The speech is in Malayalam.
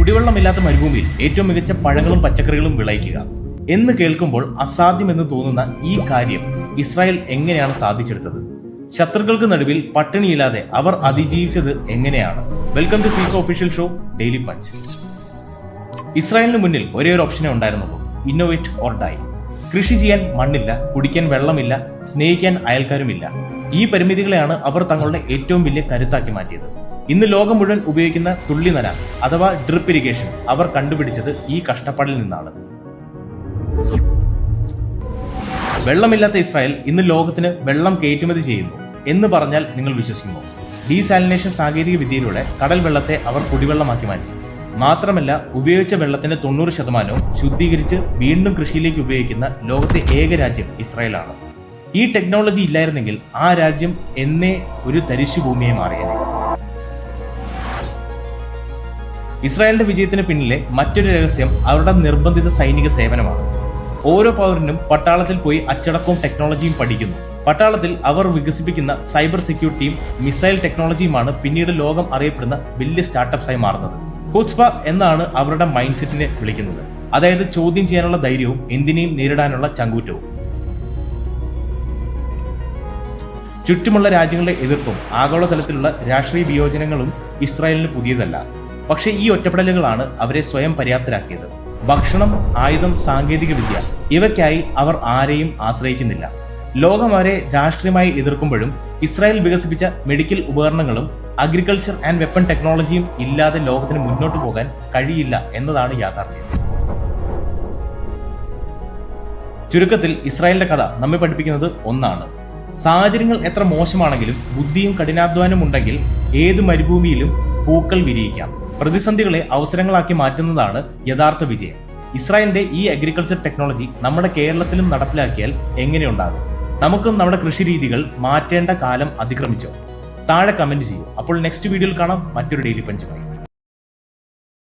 കുടിവെള്ളമില്ലാത്ത മരുഭൂമിയിൽ ഏറ്റവും മികച്ച പഴങ്ങളും പച്ചക്കറികളും വിളയിക്കുക എന്ന് കേൾക്കുമ്പോൾ അസാധ്യമെന്ന് തോന്നുന്ന ഈ കാര്യം ഇസ്രായേൽ എങ്ങനെയാണ് സാധിച്ചെടുത്തത്? ശത്രുക്കൾക്ക് നടുവിൽ പട്ടിണിയില്ലാതെ അവർ അതിജീവിച്ചത് എങ്ങനെയാണ്? വെൽക്കം ടു സീക്കോ ഒഫീഷ്യൽ ഷോ ഡെയിലി പഞ്ച്. ഇസ്രായേലിന് മുന്നിൽ ഒരേ ഒരു ഓപ്ഷനേ ഉണ്ടായിരുന്നുള്ളൂ: ഇന്നോവേറ്റ് ഓർ ഡൈ. കൃഷി ചെയ്യാൻ മണ്ണില്ല, കുടിക്കാൻ വെള്ളമില്ല, സ്നേഹിക്കാൻ അയൽക്കാരുമില്ല. ഈ പരിമിതികളെയാണ് അവർ തങ്ങളുടെ ഏറ്റവും വലിയ കരുത്താക്കി മാറ്റിയത്. ഇന്ന് ലോകം മുഴുവൻ ഉപയോഗിക്കുന്ന തുള്ളി നന അഥവാ ഡ്രിപ്പ് ഇറിഗേഷൻ അവർ കണ്ടുപിടിച്ചത് ഈ കഷ്ടപ്പാടിൽ നിന്നാണ്. വെള്ളമില്ലാത്ത ഇസ്രായേൽ ഇന്ന് ലോകത്തിന് വെള്ളം കയറ്റുമതി ചെയ്യുന്നു എന്ന് പറഞ്ഞാൽ നിങ്ങൾ വിശ്വസിക്കുമോ? ഡീസാലിനേഷൻ സാങ്കേതിക വിദ്യയിലൂടെ കടൽ വെള്ളത്തെ അവർ കുടിവെള്ളമാക്കി മാറ്റി. മാത്രമല്ല, ഉപയോഗിച്ച വെള്ളത്തിന്റെ 90% ശുദ്ധീകരിച്ച് വീണ്ടും കൃഷിയിലേക്ക് ഉപയോഗിക്കുന്ന ലോകത്തെ ഏക രാജ്യം ഇസ്രായേലാണ്. ഈ ടെക്നോളജി ഇല്ലായിരുന്നെങ്കിൽ ആ രാജ്യം എന്നേ ഒരു തരിശുഭൂമിയെ മാറിയേനെ. ഇസ്രായേലിന്റെ വിജയത്തിന് പിന്നിലെ മറ്റൊരു രഹസ്യം അവരുടെ നിർബന്ധിത സൈനിക സേവനമാണ്. ഓരോ പൗരനും പട്ടാളത്തിൽ പോയി അച്ചടക്കവും ടെക്നോളജിയും പഠിക്കുന്നു. പട്ടാളത്തിൽ അവർ വികസിപ്പിക്കുന്ന സൈബർ സെക്യൂരിറ്റിയും മിസൈൽ ടെക്നോളജിയുമാണ് പിന്നീട് ലോകം അറിയപ്പെടുന്ന വലിയ സ്റ്റാർട്ടപ്സായി മാറുന്നത്. ഹുസ്ബ എന്നാണ് അവരുടെ മൈൻഡ് സെറ്റിനെ വിളിക്കുന്നത്. അതായത് ചോദ്യം ചെയ്യാനുള്ള ധൈര്യവും എന്തിനേയും നേരിടാനുള്ള ചങ്കൂറ്റവും. ചുറ്റുമുള്ള രാജ്യങ്ങളുടെ എതിർപ്പും ആഗോളതലത്തിലുള്ള രാഷ്ട്രീയ വിയോജനങ്ങളും ഇസ്രായേലിന് പുതിയതല്ല. പക്ഷേ ഈ ഒറ്റപ്പെടലുകളാണ് അവരെ സ്വയം പര്യാപ്തരാക്കിയത്. ഭക്ഷണം, ആയുധം, സാങ്കേതിക വിദ്യ ഇവയ്ക്കായി അവർ ആരെയും ആശ്രയിക്കുന്നില്ല. ലോകം അവരെ രാഷ്ട്രീയമായി എതിർക്കുമ്പോഴും ഇസ്രായേൽ വികസിപ്പിച്ച മെഡിക്കൽ ഉപകരണങ്ങളും അഗ്രികൾച്ചർ ആൻഡ് വെപ്പൺ ടെക്നോളജിയും ഇല്ലാതെ ലോകത്തിന് മുന്നോട്ട് പോകാൻ കഴിയില്ല എന്നതാണ് യാഥാർത്ഥ്യം. ചുരുക്കത്തിൽ ഇസ്രായേലിന്റെ കഥ നമ്മെ പഠിപ്പിക്കുന്നത് ഒന്നാണ്: സാഹചര്യങ്ങൾ എത്ര മോശമാണെങ്കിലും ബുദ്ധിയും കഠിനാധ്വാനവും ഉണ്ടെങ്കിൽ ഏത് മരുഭൂമിയിലും പൂക്കൾ വിരിയിക്കാം. പ്രതിസന്ധികളെ അവസരങ്ങളാക്കി മാറ്റുന്നതാണ് യഥാർത്ഥ വിജയം. ഇസ്രായേലിന്റെ ഈ അഗ്രികൾച്ചർ ടെക്നോളജി നമ്മുടെ കേരളത്തിലും നടപ്പിലാക്കിയാൽ എങ്ങനെയുണ്ടാകും? നമുക്കും നമ്മുടെ കൃഷി രീതികൾ മാറ്റേണ്ട കാലം അതിക്രമിച്ചോ? താഴെ കമന്റ് ചെയ്യൂ. അപ്പോൾ നെക്സ്റ്റ് വീഡിയോയിൽ കാണാം മറ്റൊരു ഡെയിലി പഞ്ചുമായി.